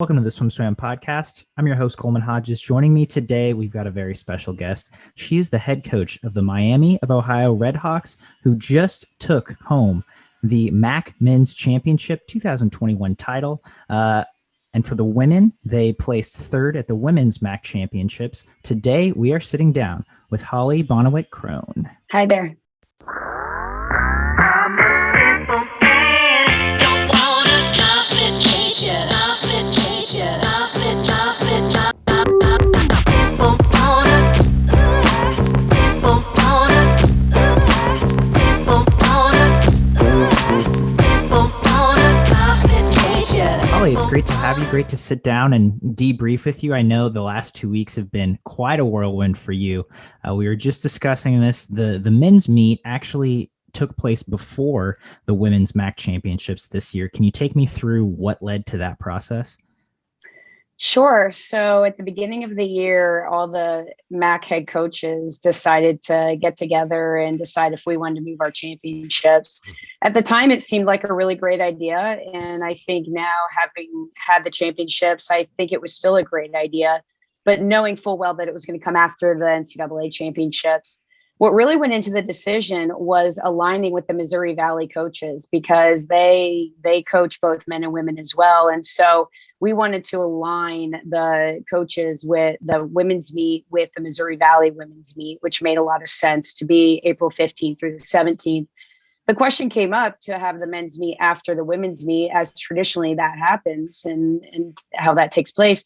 Welcome to the SwimSwam podcast. I'm your host, Coleman Hodges. Joining me today, we've got a very special guest. She is the head coach of the Miami of Ohio Redhawks, who just took home the MAC Men's Championship 2021 title. And for the women, they placed third at the Women's MAC Championships. Today, we are sitting down with Hollie Bonewit-Cron. Hi there. Hollie, it's great to have you. Great to sit down and debrief with you. I know the last 2 weeks have been quite a whirlwind for you. We were just discussing this. The men's meet actually took place before the women's MAC championships this year. Can you take me through what led to that process? Sure. So at the beginning of the year, all the MAC head coaches decided to get together and decide if we wanted to move our championships. At the time, it seemed like a really great idea. And I think now, having had the championships, I think it was still a great idea. But knowing full well that it was going to come after the NCAA championships, what really went into the decision was aligning with the Missouri Valley coaches, because they coach both men and women as well. And so we wanted to align the coaches with the women's meet with the Missouri Valley women's meet, which made a lot of sense to be April 15th through the 17th. The question came up to have the men's meet after the women's meet, as traditionally that happens and how that takes place.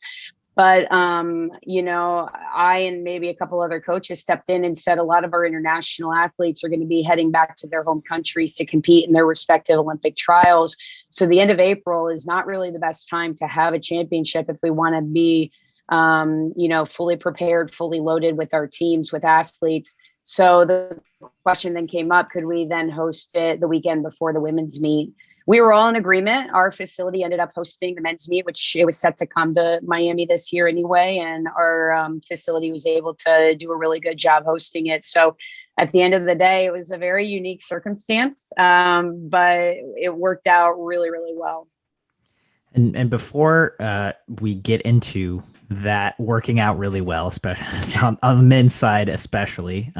But, I and maybe a couple other coaches stepped in and said a lot of our international athletes are going to be heading back to their home countries to compete in their respective Olympic trials. So the end of April is not really the best time to have a championship if we want to be, fully prepared, fully loaded with our teams, with athletes. So the question then came up, could we then host it the weekend before the women's meet? We were all in agreement. Our facility ended up hosting the men's meet, which it was set to come to Miami this year anyway. And our facility was able to do a really good job hosting it. So at the end of the day, it was a very unique circumstance, but it worked out really, really well. And before we get into that working out really well, especially on the men's side, especially,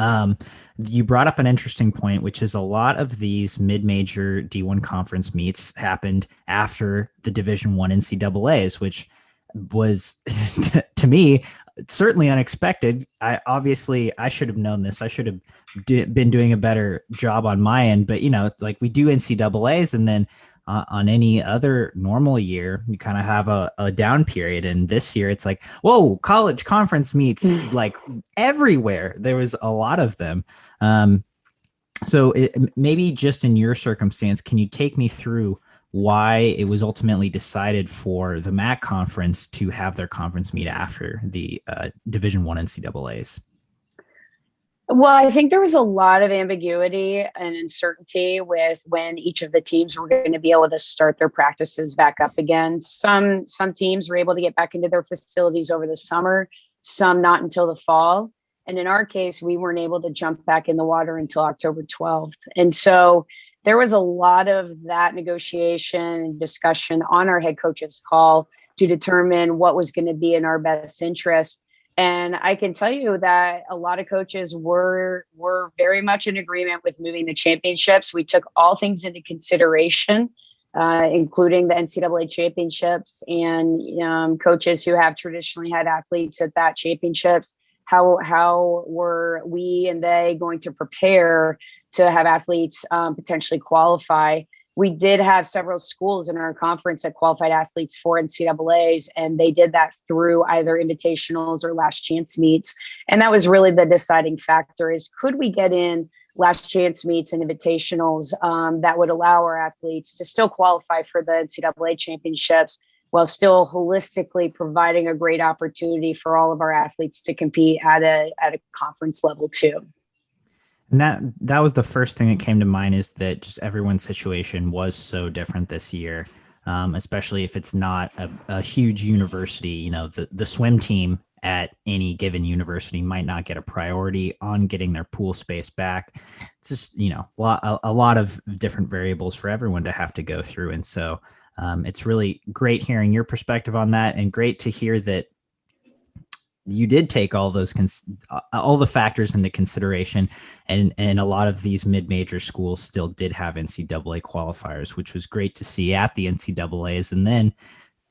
you brought up an interesting point, which is a lot of these mid-major D1 conference meets happened after the Division I NCAAs, which was to me certainly unexpected. I should have known this. I should have been doing a better job on my end, but like we do NCAAs, and then on any other normal year, you kind of have a down period. And this year it's like, whoa, college conference meets like everywhere. There was a lot of them. So maybe just in your circumstance, can you take me through why it was ultimately decided for the MAC conference to have their conference meet after the Division I NCAAs? Well, I think there was a lot of ambiguity and uncertainty with when each of the teams were going to be able to start their practices back up again. Some teams were able to get back into their facilities over the summer, some not until the fall. And in our case, we weren't able to jump back in the water until October 12th. And so there was a lot of that negotiation and discussion on our head coach's call to determine what was going to be in our best interest. And I can tell you that a lot of coaches were very much in agreement with moving the championships. We took all things into consideration, including the NCAA championships and coaches who have traditionally had athletes at that championships. How were we and they going to prepare to have athletes potentially qualify? We did have several schools in our conference that qualified athletes for NCAAs, and they did that through either invitationals or last chance meets. And that was really the deciding factor, is could we get in last chance meets and invitationals that would allow our athletes to still qualify for the NCAA championships while still holistically providing a great opportunity for all of our athletes to compete at a conference level too. And that was the first thing that came to mind, is that just everyone's situation was so different this year, especially if it's not a huge university. The swim team at any given university might not get a priority on getting their pool space back. It's just, a lot of different variables for everyone to have to go through. And so It's really great hearing your perspective on that, and great to hear that you did take all those all the factors into consideration, and a lot of these mid-major schools still did have NCAA qualifiers, which was great to see at the NCAAs. And then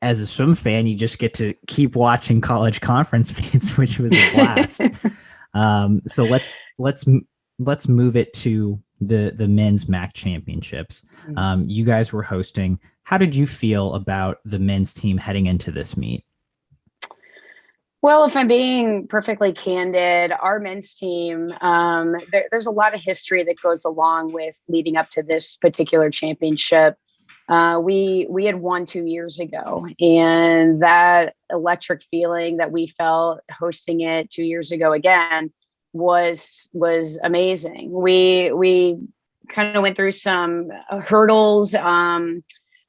as a swim fan, you just get to keep watching college conference meets, which was a blast. So let's move it to the men's MAC championships. You guys were hosting. How did you feel about the men's team heading into this meet? Well, if I'm being perfectly candid, our men's team, there's a lot of history that goes along with leading up to this particular championship. We had won 2 years ago, and that electric feeling that we felt hosting it 2 years ago again was amazing. We kind of went through some hurdles.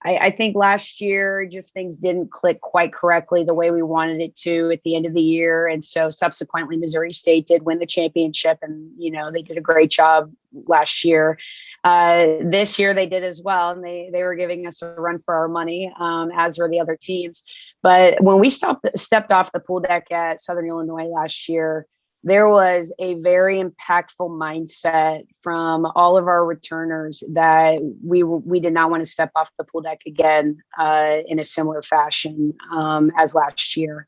I think last year, just things didn't click quite correctly the way we wanted it to at the end of the year. And so subsequently, Missouri State did win the championship, and, they did a great job last year. This year they did as well. And they were giving us a run for our money, as were the other teams. But when we stepped off the pool deck at Southern Illinois last year, there was a very impactful mindset from all of our returners that we did not want to step off the pool deck again in a similar fashion as last year.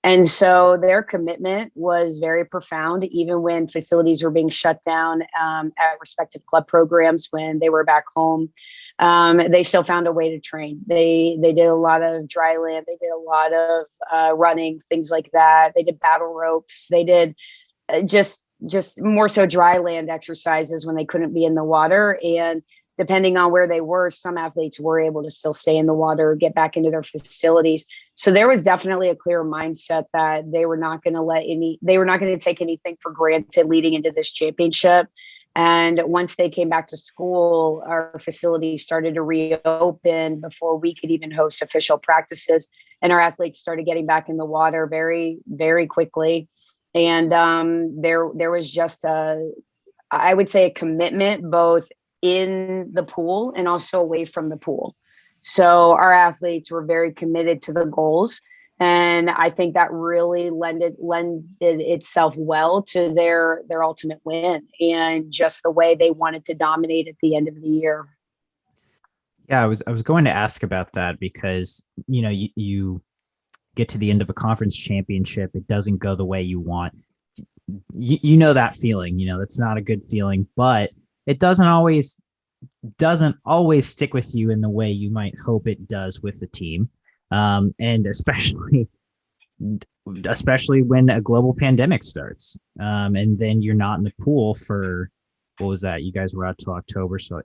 And so their commitment was very profound, even when facilities were being shut down at respective club programs when they were back home. They still found a way to train. They did a lot of dry land. They did a lot of running, things like that. They did battle ropes. They did just more so dry land exercises when they couldn't be in the water. And depending on where they were, some athletes were able to still stay in the water, get back into their facilities. So there was definitely a clear mindset that they were not going to take anything for granted leading into this championship. And once they came back to school, our facilities started to reopen before we could even host official practices. And our athletes started getting back in the water very, very quickly. And there was just I would say a commitment both in the pool and also away from the pool. So our athletes were very committed to the goals. And I think that really lended itself well to their ultimate win and just the way they wanted to dominate at the end of the year. Yeah, I was going to ask about that because, you get to the end of a conference championship, it doesn't go the way you want. You know that feeling, that's not a good feeling, but it doesn't always stick with you in the way you might hope it does with the team. And especially when a global pandemic starts, and then you're not in the pool for, what was that? You guys were out till October. So,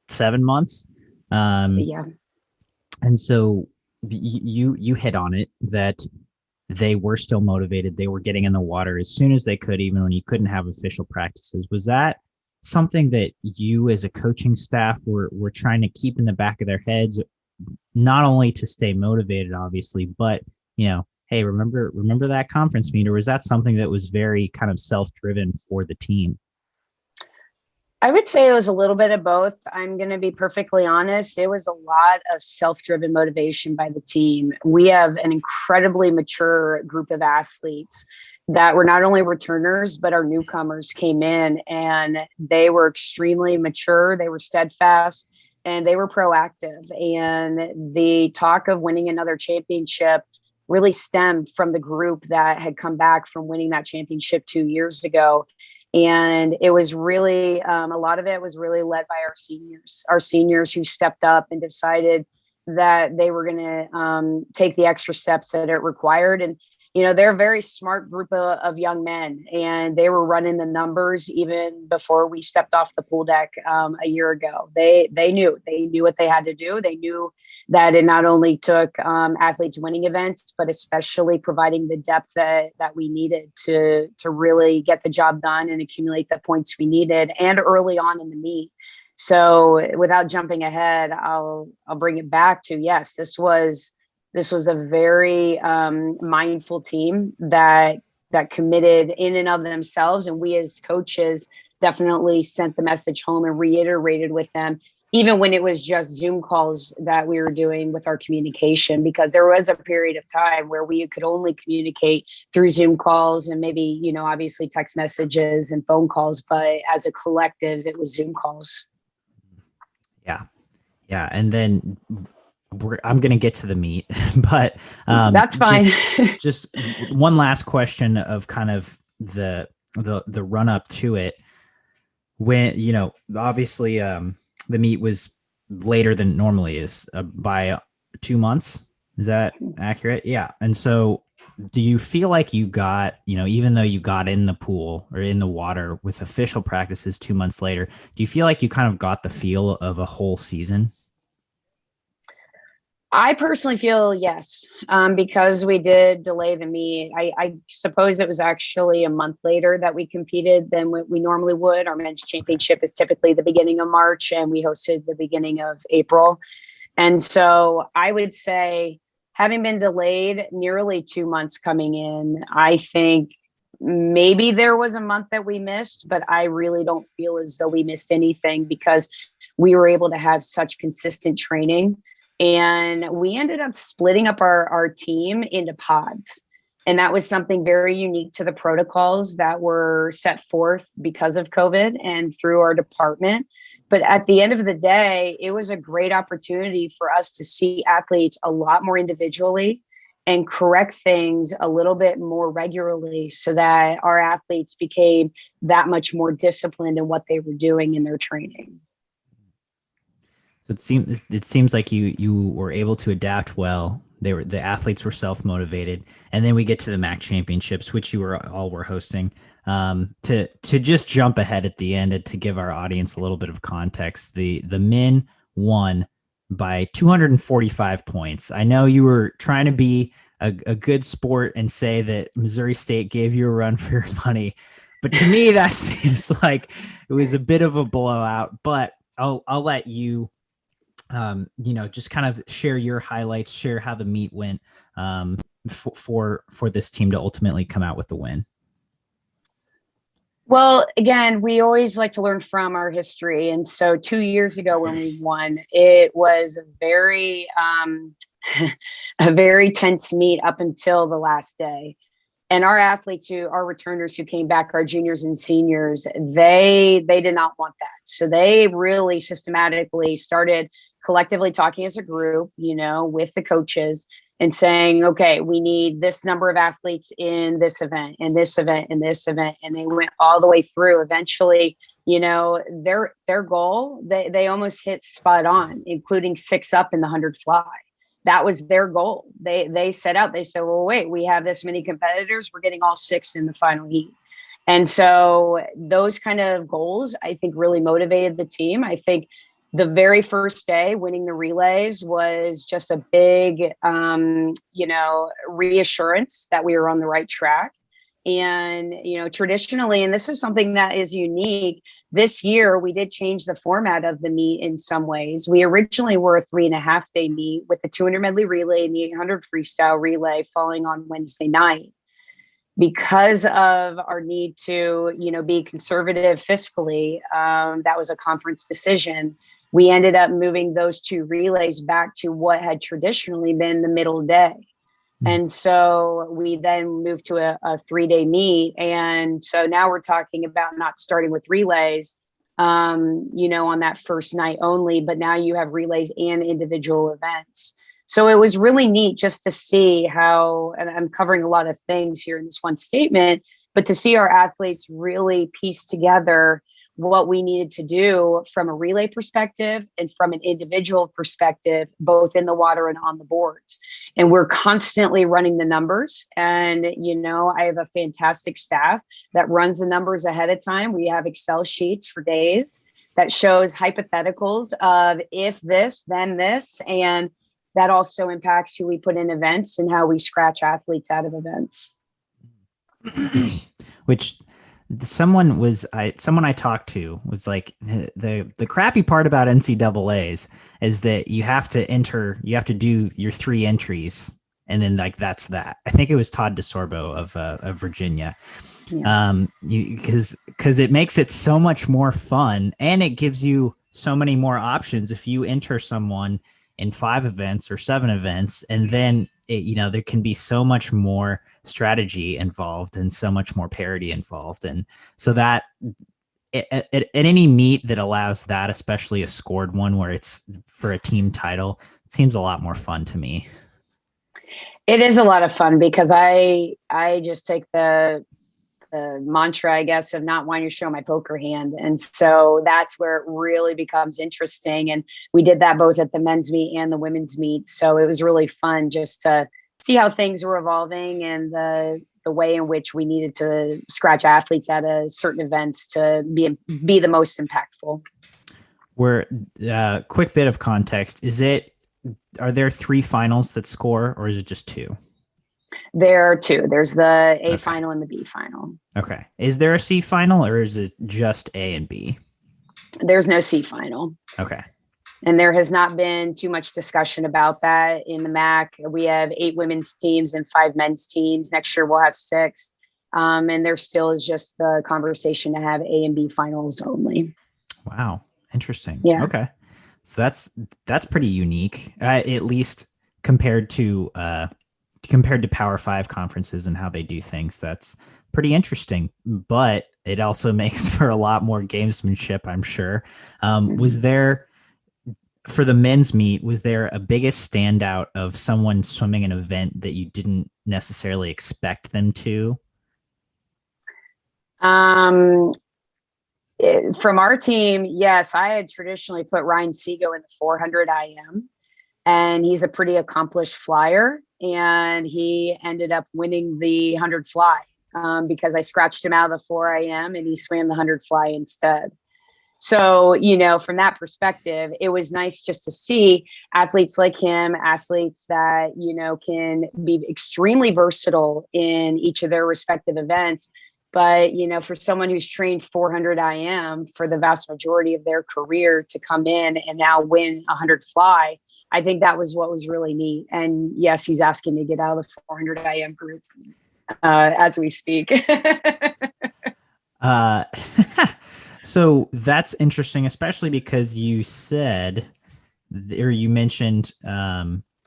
7 months. Yeah. And so you hit on it that they were still motivated. They were getting in the water as soon as they could, even when you couldn't have official practices. Was that something that you as a coaching staff were trying to keep in the back of their heads, not only to stay motivated, obviously, but, hey, remember that conference meet? Or was that something that was very kind of self-driven for the team? I would say it was a little bit of both. I'm going to be perfectly honest. It was a lot of self-driven motivation by the team. We have an incredibly mature group of athletes that were not only returners, but our newcomers came in and they were extremely mature. They were steadfast and they were proactive. And the talk of winning another championship really stemmed from the group that had come back from winning that championship 2 years ago. And it was really, a lot of it was really led by our seniors who stepped up and decided that they were going to take the extra steps that it required. And, they're a very smart group of young men, and they were running the numbers even before we stepped off the pool deck a year ago. They knew what they had to do. They knew that it not only took athletes winning events, but especially providing the depth that we needed to really get the job done and accumulate the points we needed, and early on in the meet. So without jumping ahead, I'll bring it back to, yes, this was a very mindful team that committed in and of themselves. And we as coaches definitely sent the message home and reiterated with them, even when it was just Zoom calls that we were doing with our communication, because there was a period of time where we could only communicate through Zoom calls and maybe, obviously text messages and phone calls, but as a collective, it was Zoom calls. Yeah. Yeah. And then I'm going to get to the meet, but that's fine. just one last question of kind of the run up to it. When, obviously the meet was later than it normally is by 2 months. Is that accurate? Yeah. And so do you feel like you got, even though you got in the pool or in the water with official practices 2 months later, do you feel like you kind of got the feel of a whole season? I personally feel yes, because we did delay the meet. I suppose it was actually a month later that we competed than what we normally would. Our men's championship is typically the beginning of March, and we hosted the beginning of April. And so I would say, having been delayed nearly 2 months coming in, I think maybe there was a month that we missed, but I really don't feel as though we missed anything because we were able to have such consistent training. And we ended up splitting up our team into pods. And that was something very unique to the protocols that were set forth because of COVID and through our department. But at the end of the day, it was a great opportunity for us to see athletes a lot more individually and correct things a little bit more regularly so that our athletes became that much more disciplined in what they were doing in their training. So it seems like you were able to adapt well. The athletes were self-motivated, and then we get to the MAC championships, which you were hosting. To just jump ahead at the end and to give our audience a little bit of context, the men won by 245 points. I know you were trying to be a good sport and say that Missouri State gave you a run for your money, but to me that seems like it was a bit of a blowout. But I'll let you. Just kind of share your highlights, share how the meet went for this team to ultimately come out with the win. Well, again, we always like to learn from our history. And so 2 years ago when we won, it was a very tense meet up until the last day. And our athletes our returners who came back, our juniors and seniors, they did not want that. So they really systematically started collectively talking as a group, with the coaches and saying, okay, we need this number of athletes in this event, and this event, and this event. And they went all the way through. Eventually, their goal, they almost hit spot on, including 6 up in the 100 fly. That was their goal. They set out, they said, well, wait, we have this many competitors. We're getting all 6 in the final heat. And so those kind of goals, I think, really motivated the team. I think the very first day winning the relays was just a big, reassurance that we were on the right track. And, traditionally, and this is something that is unique, this year we did change the format of the meet in some ways. We originally were a 3.5 day meet with the 200 medley relay and the 800 freestyle relay falling on Wednesday night. Because of our need to, be conservative fiscally, that was a conference decision. We ended up moving those 2 relays back to what had traditionally been the middle day. And so we then moved to a 3-day meet. And so now we're talking about not starting with relays, on that first night only, but now you have relays and individual events. So it was really neat just to see how, and I'm covering a lot of things here in this one statement, but to see our athletes really piece together what we needed to do from a relay perspective and from an individual perspective, both in the water and on the boards. And we're constantly running the numbers. And, I have a fantastic staff that runs the numbers ahead of time. We have Excel sheets for days that shows hypotheticals of if this, then this. And that also impacts who we put in events and how we scratch athletes out of events. Which someone I talked to was like, the crappy part about NCAAs is that you have to do your 3 entries, and then that's that. I think it was Todd DeSorbo of Virginia. Yeah. Because it makes it so much more fun, and it gives you so many more options if you enter someone in 5 events or 7 events, and then there can be so much more strategy involved and so much more parity involved. And so that at any meet that allows that, especially a scored one where it's for a team title, it seems a lot more fun to me. It is a lot of fun because I just take the mantra, I guess, of not wanting to show my poker hand. And so that's where it really becomes interesting. And we did that both at the men's meet and the women's meet. So it was really fun just to see how things were evolving and the way in which we needed to scratch athletes at a certain events to be the most impactful. Where quick bit of context, are there 3 finals that score, or is it just 2? There are 2. There's the A final and the B final. Okay. Is there a C final, or is it just A and B? There's no C final. Okay. And there has not been too much discussion about that in the MAC. We have 8 women's teams and 5 men's teams. Next year we'll have 6. And there still is just the conversation to have A and B finals only. Wow. Interesting. Yeah. Okay. So that's pretty unique, at least compared to Power 5 conferences and how they do things. That's pretty interesting, but it also makes for a lot more gamesmanship, I'm sure. Was there, for the men's meet, was there a biggest standout of someone swimming an event that you didn't necessarily expect them to? From our team, yes, I had traditionally put Ryan Seago in the 400 IM, and he's a pretty accomplished flyer, and he ended up winning the 100 fly because I scratched him out of the 4 IM and he swam the 100 fly instead. So, from that perspective, it was nice just to see athletes like him, athletes that, can be extremely versatile in each of their respective events. But, for someone who's trained 400 IM for the vast majority of their career to come in and now win 100 fly, I think that was what was really neat. And yes, he's asking to get out of the 400 IM group as we speak. So that's interesting, especially because you said, or you mentioned that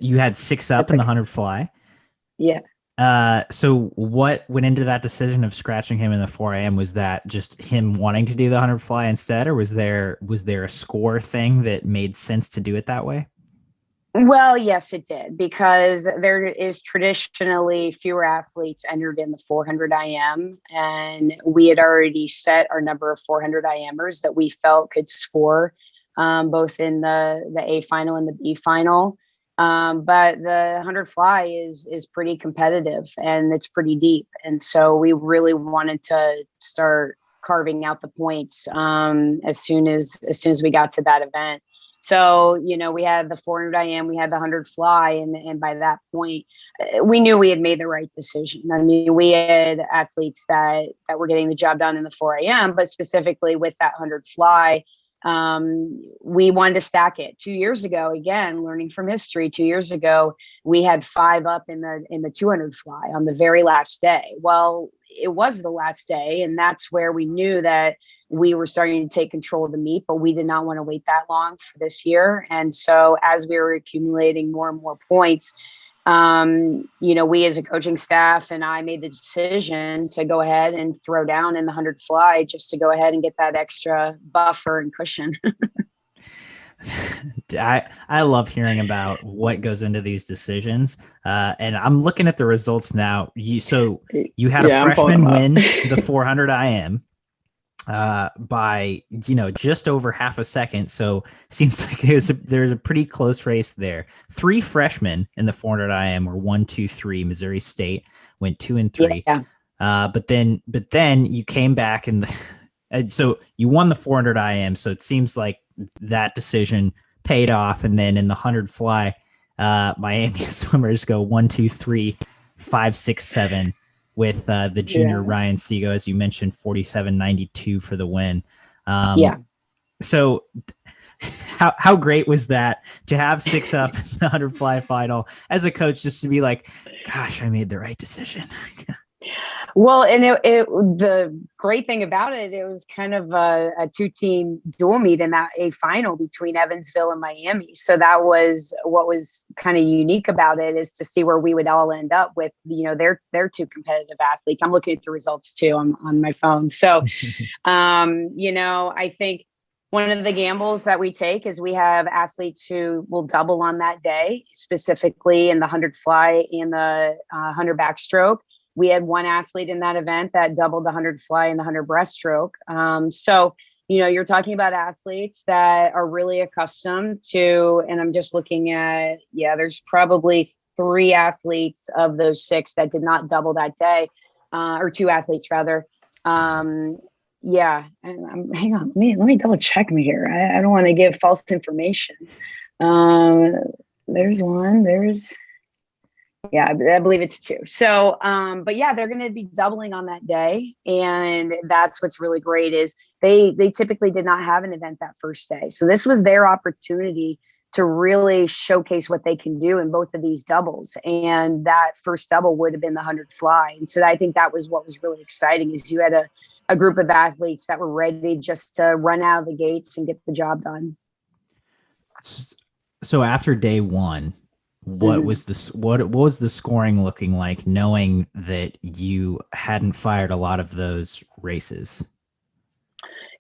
you had 6 up in the 100 fly. Yeah. So what went into that decision of scratching him in the 4 AM? Was that just him wanting to do the 100 fly instead, or was there a score thing that made sense to do it that way? Well, yes, it did, because there is traditionally fewer athletes entered in the 400 IM, and we had already set our number of 400 IMers that we felt could score both in the A final and the B final. But the 100 fly is pretty competitive and it's pretty deep. And so we really wanted to start carving out the points as soon as we got to that event. So, we had the 400 IM, we had the 100 fly. And by that point, we knew we had made the right decision. I mean, we had athletes that were getting the job done in the 4 AM, but specifically with that 100 fly, we wanted to stack it. 2 years ago, again, learning from history, 2 years ago, we had 5 up in the 200 fly on the very last day. Well, it was the last day, and that's where we knew that we were starting to take control of the meet, but we did not want to wait that long for this year. And so as we were accumulating more and more points, we as a coaching staff and I made the decision to go ahead and throw down in the 100 fly just to go ahead and get that extra buffer and cushion. I love hearing about what goes into these decisions. And I'm looking at the results now. You had a freshman win the 400 IM by just over half a second. So seems like there's a pretty close race there. 3 freshmen in the 400 IM were 1, 2, 3. Missouri State went 2 and 3. Yeah. But then you came back and so you won the 400 IM. So it seems like that decision paid off. And then in the 100 fly, Miami swimmers go 1, 2, 3, 5, 6, 7. With the junior Ryan Seago, as you mentioned, 47.92 for the win. So how great was that to have 6 up in the 100 fly final as a coach, just to be like, gosh, I made the right decision. Well, and the great thing about it, it was kind of a two-team dual meet in that a final between Evansville and Miami. So that was what was kind of unique about it, is to see where we would all end up with, their two competitive athletes. I'm looking at the results too on my phone. So, I think one of the gambles that we take is we have athletes who will double on that day, specifically in the 100 fly and the 100 backstroke. We had one athlete in that event that doubled the 100 fly and the 100 breaststroke. So, you're talking about athletes that are really accustomed to, and I'm just looking at, there's probably 3 athletes of those 6 that did not double that day, or 2 athletes rather. Hang on, let me double check me here. I don't want to give false information. There's one, I believe it's 2. So, but yeah, they're going to be doubling on that day. And that's what's really great is they typically did not have an event that first day. So this was their opportunity to really showcase what they can do in both of these doubles. And that first double would have been the 100 fly. And so I think that was what was really exciting, is you had a group of athletes that were ready just to run out of the gates and get the job done. So after day 1, what was the scoring looking like, knowing that you hadn't fired a lot of those races?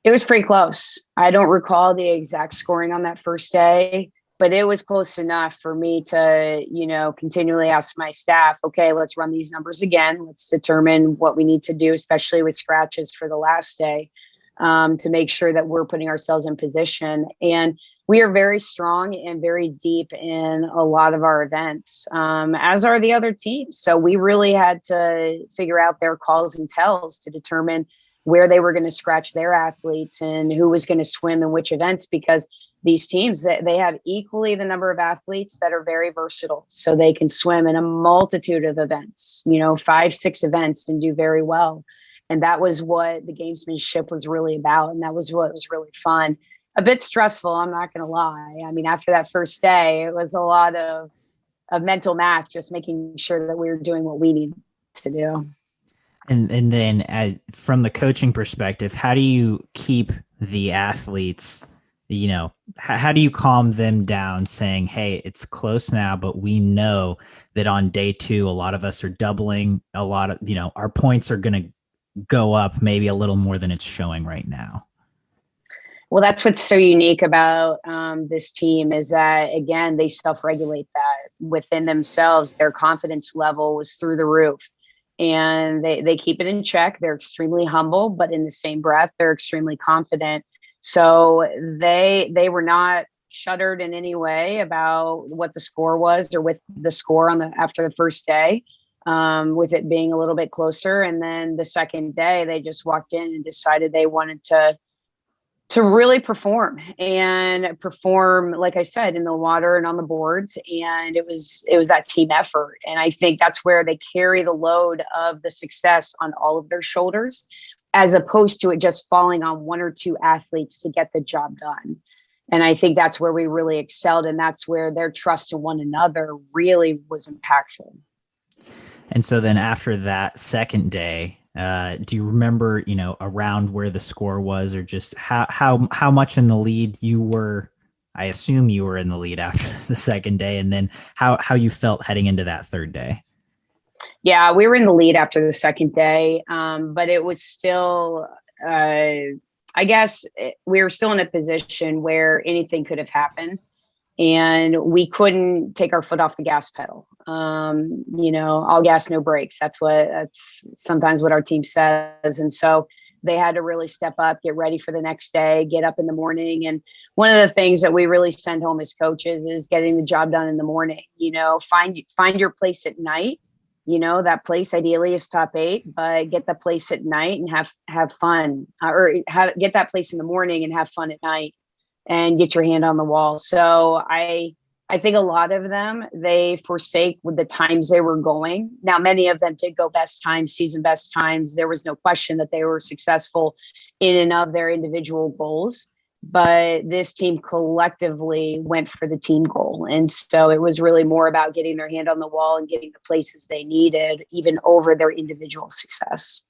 It was pretty close. I don't recall the exact scoring on that first day, but it was close enough for me to, continually ask my staff, okay, let's run these numbers again. Let's determine what we need to do, especially with scratches for the last day, to make sure that we're putting ourselves in position. And we are very strong and very deep in a lot of our events, as are the other teams. So we really had to figure out their calls and tells to determine where they were going to scratch their athletes and who was going to swim in which events, because these teams, they have equally the number of athletes that are very versatile. So they can swim in a multitude of events, 5, 6 events, and do very well. And that was what the gamesmanship was really about. And that was what was really fun. A bit stressful, I'm not going to lie. I mean, after that first day, it was a lot of mental math, just making sure that we were doing what we needed to do. And then from the coaching perspective, how do you keep the athletes, how do you calm them down, saying, hey, it's close now, but we know that on day 2, a lot of us are doubling, a lot of, our points are going to go up maybe a little more than it's showing right now? Well, that's what's so unique about this team, is that, again, they self-regulate that within themselves. Their confidence level was through the roof, and they keep it in check. They're extremely humble, but in the same breath, they're extremely confident. So they were not shuddered in any way about what the score was, or with the score after the first day, with it being a little bit closer. And then the second day, they just walked in and decided they wanted to really perform, like I said, in the water and on the boards. And it was that team effort. And I think that's where they carry the load of the success on all of their shoulders, as opposed to it just falling on 1 or 2 athletes to get the job done. And I think that's where we really excelled. And that's where their trust in one another really was impactful. And so then after that second day, do you remember, around where the score was, or just how much in the lead you were? I assume you were in the lead after the second day, and then how you felt heading into that third day? Yeah, we were in the lead after the second day, but it was still, I guess we were still in a position where anything could have happened, and we couldn't take our foot off the gas pedal. All gas, no brakes. That's sometimes what our team says. And so they had to really step up, get ready for the next day, get up in the morning. And one of the things that we really send home as coaches is getting the job done in the morning. Find your place at night. That place ideally is top 8, but get the place at night and have fun, get that place in the morning and have fun at night, and get your hand on the wall. So I think a lot of them, they forsake with the times they were going. Now, many of them did go best times, season best times. There was no question that they were successful in and of their individual goals. but this team collectively went for the team goal. And so it was really more about getting their hand on the wall and getting the places they needed, even over their individual success.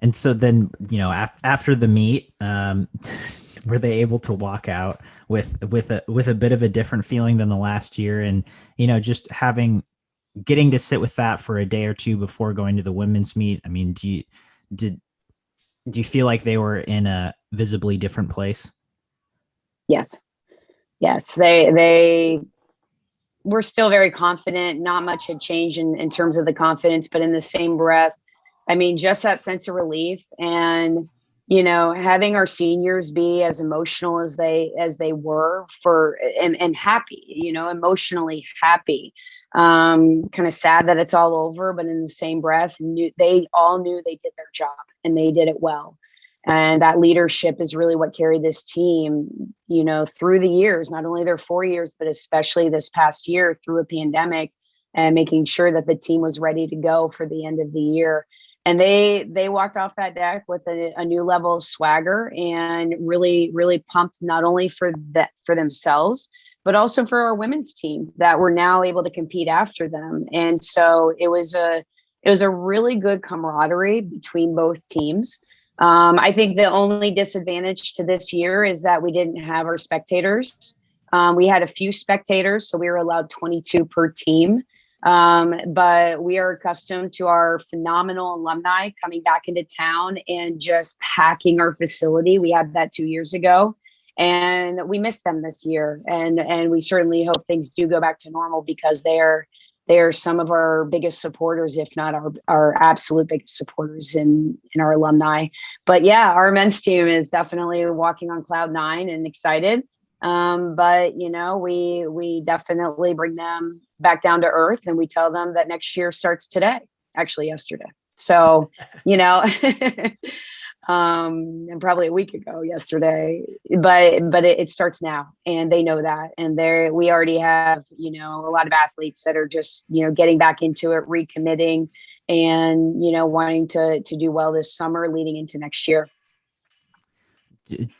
And so then, after the meet, were they able to walk out with a bit of a different feeling than the last year? And, just getting to sit with that for a day or two before going to the women's meet. I mean, do you feel like they were in a visibly different place? Yes. Yes. They were still very confident. Not much had changed in terms of the confidence, but in the same breath, I mean, just that sense of relief and, having our seniors be as emotional as they were and happy, emotionally happy. Kind of sad that it's all over, but in the same breath, they all knew they did their job and they did it well. And that leadership is really what carried this team, through the years, not only their 4 years, but especially this past year through a pandemic, and making sure that the team was ready to go for the end of the year. And they walked off that deck with a new level of swagger and really, really pumped not only for themselves, but also for our women's team that were now able to compete after them. And so it was a really good camaraderie between both teams. I think the only disadvantage to this year is that we didn't have our spectators. We had a few spectators, so we were allowed 22 per team. But we are accustomed to our phenomenal alumni coming back into town and just packing our facility. We had that 2 years ago, and we miss them this year. And we certainly hope things do go back to normal, because they are some of our biggest supporters, if not our absolute biggest supporters in our alumni. But yeah, our men's team is definitely walking on cloud nine and excited. But we definitely bring them back down to earth, and we tell them that next year starts today, actually yesterday. So, and probably a week ago yesterday, but it starts now, and they know that. And we already have, a lot of athletes that are just, getting back into it, recommitting, and, wanting to do well this summer leading into next year.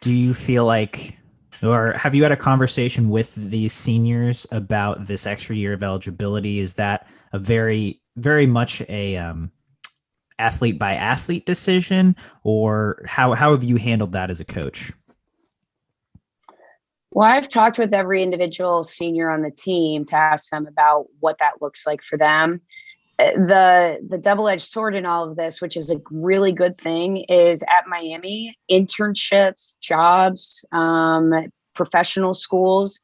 Do you feel like, or have you had a conversation with these seniors about this extra year of eligibility? Is that a very, very much a athlete by athlete decision, or how have you handled that as a coach? Well, I've talked with every individual senior on the team to ask them about what that looks like for them. The double-edged sword in all of this, which is a really good thing, is at Miami, internships, jobs, professional schools,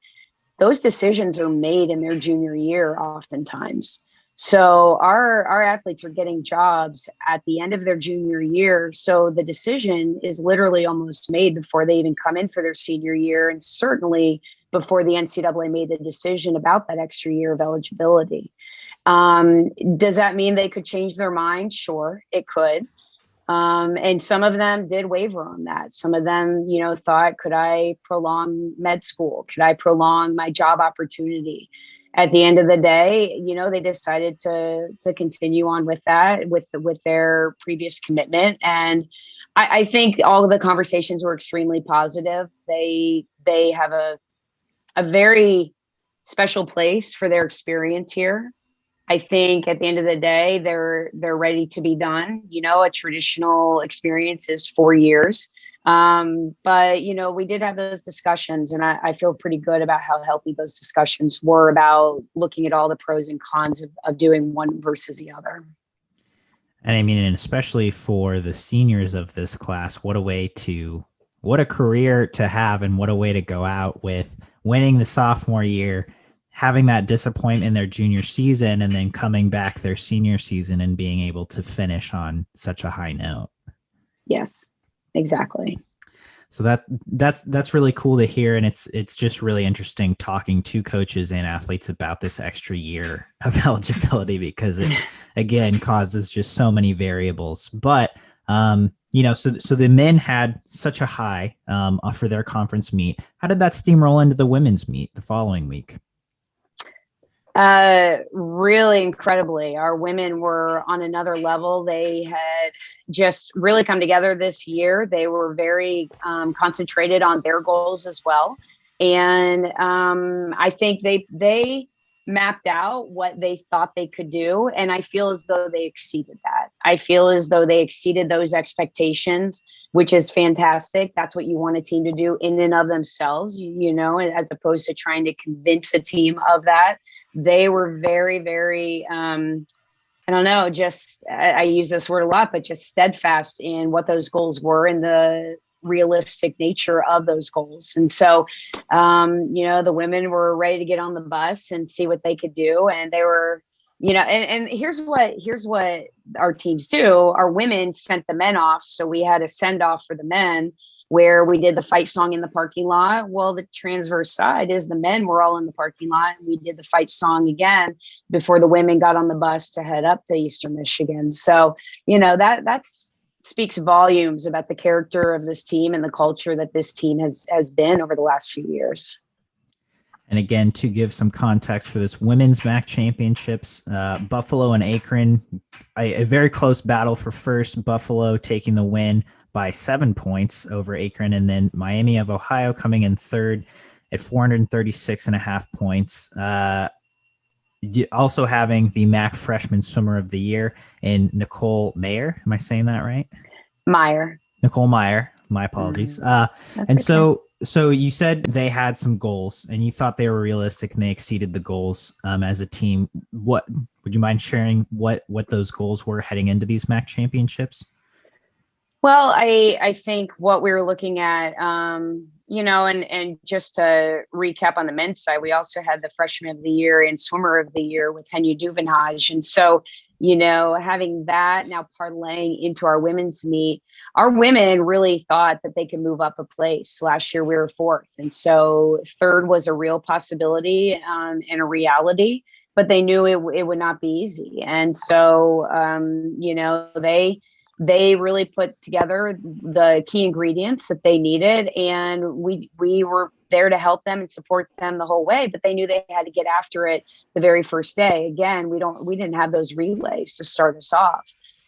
those decisions are made in their junior year oftentimes. So our athletes are getting jobs at the end of their junior year. So the decision is literally almost made before they even come in for their senior year, and certainly before the NCAA made the decision about that extra year of eligibility. Does that mean they could change their mind? Sure, it could. And some of them did waver on that. Some of them, thought, could I prolong med school? Could I prolong my job opportunity? At the end of the day, they decided to continue on with that, with their previous commitment. And I think all of the conversations were extremely positive. They have a very special place for their experience here. I think at the end of the day, they're ready to be done. A traditional experience is 4 years. But we did have those discussions, and I feel pretty good about how healthy those discussions were, about looking at all the pros and cons of doing one versus the other. And I mean, and especially for the seniors of this class, what a career to have, and what a way to go out with winning the sophomore year, having that disappointment in their junior season, and then coming back their senior season and being able to finish on such a high note. Yes, exactly. So that's really cool to hear. And it's just really interesting talking to coaches and athletes about this extra year of eligibility, because it, again, causes just so many variables. But, so the men had such a high for their conference meet. How did that steamroll into the women's meet the following week? Really incredibly. Our women were on another level. They had just really come together this year. They were very concentrated on their goals as well. And I think they mapped out what they thought they could do. And I feel as though they exceeded that. I feel as though they exceeded those expectations, which is fantastic. That's what you want a team to do in and of themselves, you know, as opposed to trying to convince a team of that. They were very, very, I don't know, just, I use this word a lot, but just steadfast in what those goals were and the realistic nature of those goals. And so, you know, the women were ready to get on the bus and see what they could do. And they were, you know, and here's what our teams do. Our women sent the men off. So we had a send off for the men where we did the fight song in the parking lot. Well, the transverse side is the men were all in the parking lot, and we did the fight song again before the women got on the bus to head up to Eastern Michigan. So, you know, that's speaks volumes about the character of this team and the culture that this team has been over the last few years. And again, to give some context for this women's MAC championships, Buffalo and Akron, a very close battle for first, Buffalo taking the win by 7 points over Akron, and then Miami of Ohio coming in third at 436.5 points. Also having the MAC Freshman Swimmer of the Year in Nicole Meyer. Am I saying that right? Meyer. Nicole Meyer. My apologies. And okay. So you said they had some goals and you thought they were realistic and they exceeded the goals as a team. What would you mind sharing what those goals were heading into these MAC championships? Well, I think what we were looking at, you know, and just to recap on the men's side, we also had the Freshman of the Year and Swimmer of the Year with Henu Duvenage. And so, you know, having that now parlaying into our women's meet, our women really thought that they could move up a place. Last year we were fourth. And so third was a real possibility and a reality, but they knew it would not be easy. And so, you know, they really put together the key ingredients that they needed, and we were there to help them and support them the whole way, but they knew they had to get after it the very first day. Again, we didn't have those relays to start us off.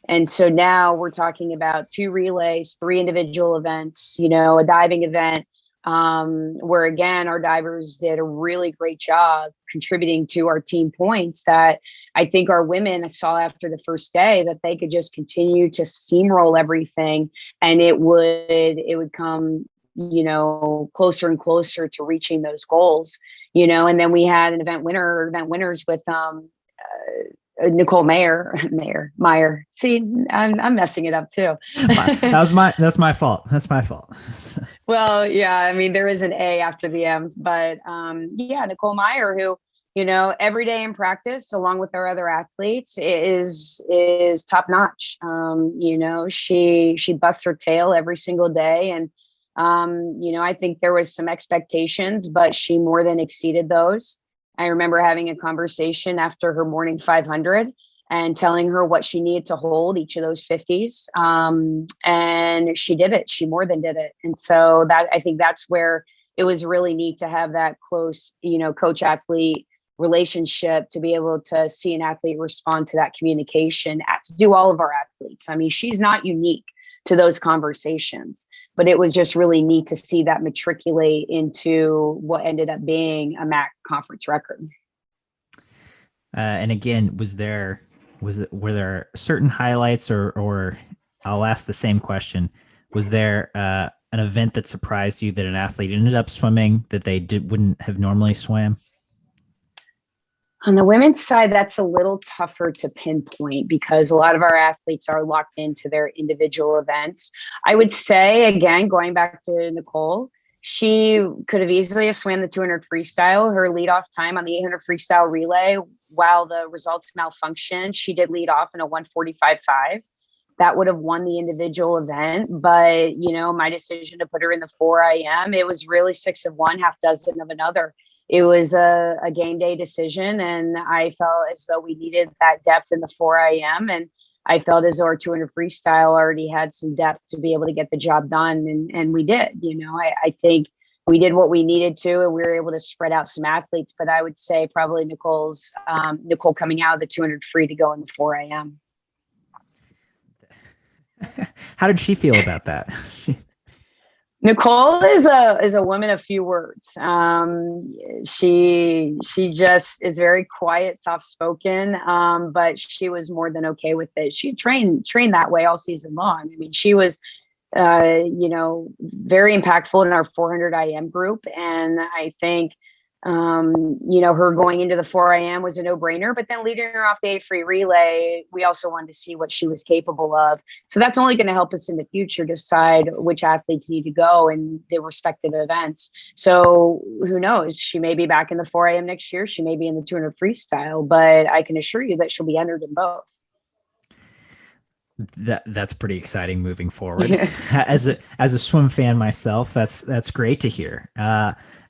And so now we're talking about 2 relays, 3 individual events, you know, a diving event, where again, our divers did a really great job contributing to our team points that I think our women saw after the first day that they could just continue to steamroll everything and it would come, you know, closer and closer to reaching those goals, you know. And then we had an event winners with Nicole Meyer. See, I'm messing it up too. That's my fault. That's my fault. Well, yeah, I mean, there is an A after the M's, but yeah, Nicole Meyer, who, you know, every day in practice, along with our other athletes, is top notch. You know, she busts her tail every single day, and you know, I think there was some expectations, but she more than exceeded those. I remember having a conversation after her morning 500 and telling her what she needed to hold each of those 50s. And she did it. She more than did it. And so that, I think that's where it was really neat to have that close, you know, coach athlete relationship, to be able to see an athlete respond to that communication, to do all of our athletes. I mean, she's not unique to those conversations, but it was just really neat to see that matriculate into what ended up being a MAC conference record. And again, were there certain highlights, or I'll ask the same question. Was there an event that surprised you that an athlete ended up swimming that they wouldn't have normally swam? On the women's side, that's a little tougher to pinpoint because a lot of our athletes are locked into their individual events. I would say, again, going back to Nicole, she could have easily swam the 200 freestyle. Her leadoff time on the 800 freestyle relay, while the results malfunctioned, she did lead off in a 1:45.5. That would have won the individual event. But, you know, my decision to put her in the 4 IM, it was really 6 of one, half dozen of another. It was a game day decision, and I felt as though we needed that depth in the 4 IM, and I felt as though our 200 freestyle already had some depth to be able to get the job done, and we did. You know, I think we did what we needed to, and we were able to spread out some athletes. But I would say probably Nicole coming out of the 200 free to go in the 4 a.m. How did she feel about that? Nicole is a woman of few words. She just is very quiet, soft spoken, but she was more than okay with it. She trained that way all season long. I mean, she was very impactful in our 400 IM group. And I think, her going into the 4 IM was a no brainer, but then leading her off the 8 free relay, we also wanted to see what she was capable of. So that's only going to help us in the future decide which athletes need to go in the respective events. So who knows? She may be back in the 4 IM next year. She may be in the 200 freestyle, but I can assure you that she'll be entered in both. That's pretty exciting moving forward. As a swim fan myself, that's great to hear.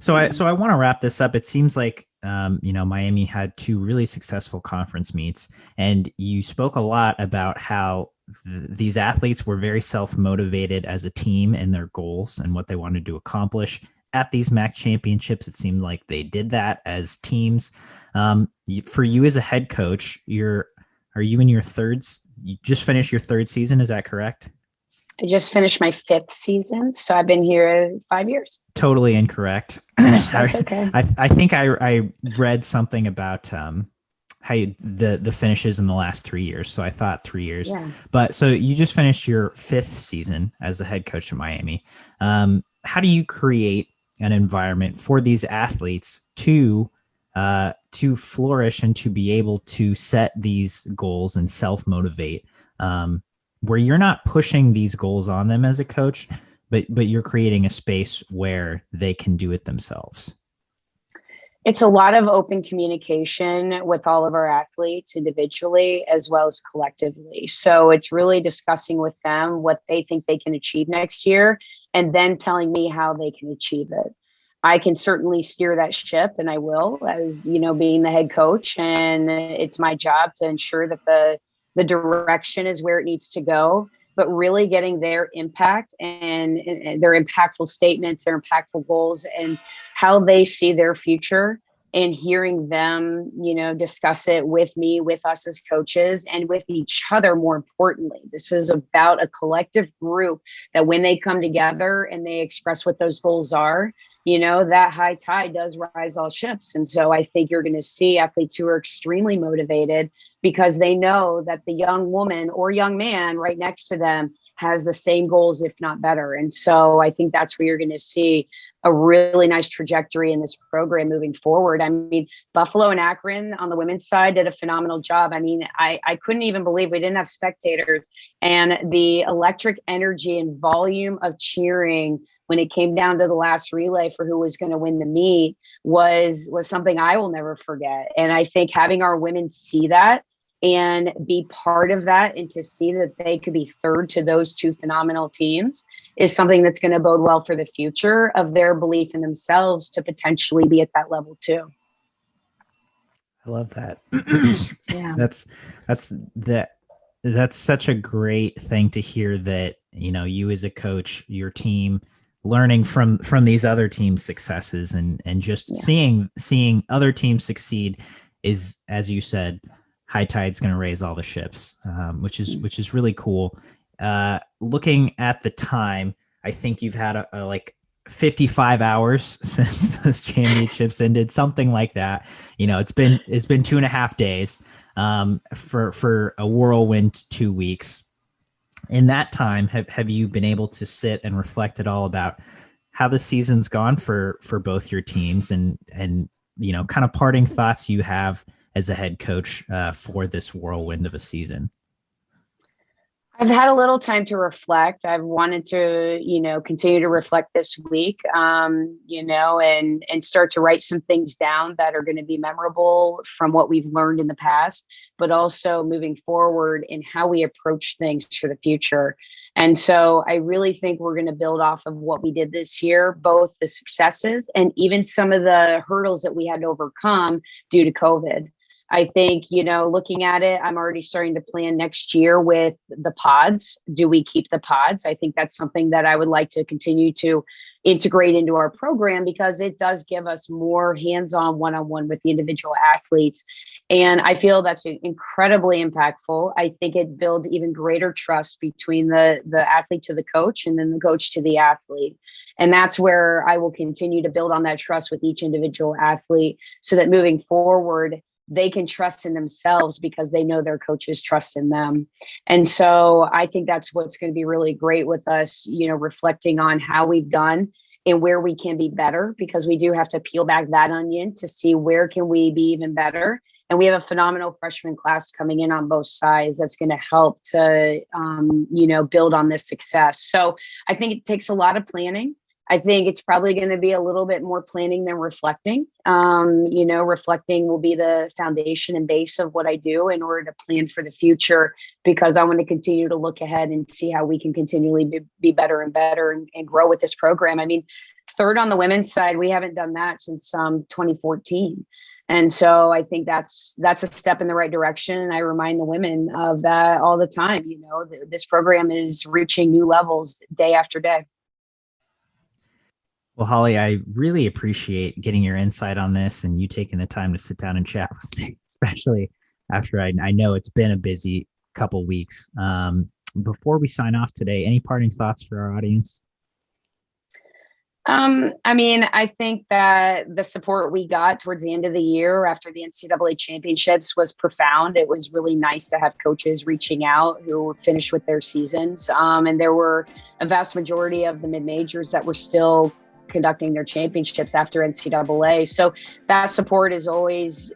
So I want to wrap this up. It seems like Miami had 2 really successful conference meets, and you spoke a lot about how these athletes were very self-motivated as a team in their goals and what they wanted to accomplish at these MAC championships. It seemed like they did that as teams. For you as a head coach, are you in your you just finished your 3rd season? Is that correct? I just finished my 5th season. So I've been here 5 years. Totally incorrect. That's okay. I think I read something about how the finishes in the last 3 years. So I thought 3 years. Yeah. But so you just finished your 5th season as the head coach of Miami. How do you create an environment for these athletes to flourish and to be able to set these goals and self-motivate, where you're not pushing these goals on them as a coach, but you're creating a space where they can do it themselves? It's a lot of open communication with all of our athletes individually as well as collectively. So it's really discussing with them what they think they can achieve next year, and then telling me how they can achieve it. I can certainly steer that ship, and I will, as being the head coach, and it's my job to ensure that the direction is where it needs to go, but really getting their impact and their impactful statements, their impactful goals, and how they see their future, and hearing them, discuss it with me, with us as coaches, and with each other. More importantly, this is about a collective group that when they come together and they express what those goals are, that high tide does rise all ships. And so I think you're going to see athletes who are extremely motivated because they know that the young woman or young man right next to them has the same goals, if not better. And so I think that's where you're going to see a really nice trajectory in this program moving forward. I mean, Buffalo and Akron on the women's side did a phenomenal job. I mean, I couldn't even believe we didn't have spectators, and the electric energy and volume of cheering when it came down to the last relay for who was going to win the meet was something I will never forget. And I think having our women see that and be part of that, and to see that they could be third to those 2 phenomenal teams, is something that's going to bode well for the future of their belief in themselves to potentially be at that level too. I love that. Yeah. That's such a great thing to hear, that, you as a coach, your team learning from these other teams' successes, and just seeing other teams succeed is, as you said, high tide's going to raise all the ships, which is really cool. Looking at the time, I think you've had a like 55 hours since those championships ended, something like that. It's been 2.5 days for a whirlwind 2 weeks. In that time, have you been able to sit and reflect at all about how the season's gone for both your teams, and kind of parting thoughts you have as a head coach for this whirlwind of a season? I've had a little time to reflect. I've wanted to, continue to reflect this week, and start to write some things down that are going to be memorable from what we've learned in the past, but also moving forward in how we approach things for the future. And so I really think we're going to build off of what we did this year, both the successes and even some of the hurdles that we had to overcome due to COVID. I think, looking at it, I'm already starting to plan next year with the pods. Do we keep the pods? I think that's something that I would like to continue to integrate into our program, because it does give us more hands-on one-on-one with the individual athletes. And I feel that's incredibly impactful. I think it builds even greater trust between the athlete to the coach, and then the coach to the athlete. And that's where I will continue to build on that trust with each individual athlete, so that moving forward, they can trust in themselves because they know their coaches trust in them. And so I think that's what's going to be really great with us, reflecting on how we've done and where we can be better, because we do have to peel back that onion to see where can we be even better. And we have a phenomenal freshman class coming in on both sides that's going to help to, build on this success. So I think it takes a lot of planning. I think it's probably going to be a little bit more planning than reflecting. Reflecting will be the foundation and base of what I do in order to plan for the future, because I want to continue to look ahead and see how we can continually be better and better and grow with this program. I mean, third on the women's side, we haven't done that since 2014. And so I think that's a step in the right direction. And I remind the women of that all the time. This program is reaching new levels day after day. Well, Hollie, I really appreciate getting your insight on this and you taking the time to sit down and chat with me, especially after I know it's been a busy couple weeks. Before we sign off today, any parting thoughts for our audience? I think that the support we got towards the end of the year after the NCAA championships was profound. It was really nice to have coaches reaching out who were finished with their seasons. And there were a vast majority of the mid-majors that were still conducting their championships after NCAA. So that support is always,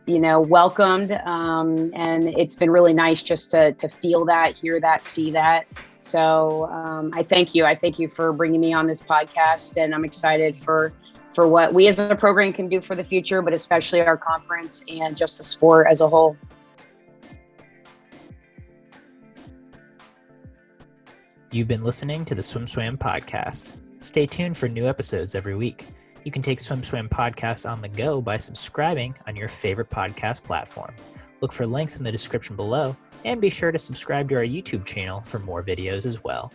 welcomed. And it's been really nice just to feel that, hear that, see that. So I thank you. I thank you for bringing me on this podcast, and I'm excited for what we as a program can do for the future, but especially our conference and just the sport as a whole. You've been listening to the SwimSwam podcast. Stay tuned for new episodes every week. You can take SwimSwam podcast on the go by subscribing on your favorite podcast platform. Look for links in the description below, and be sure to subscribe to our YouTube channel for more videos as well.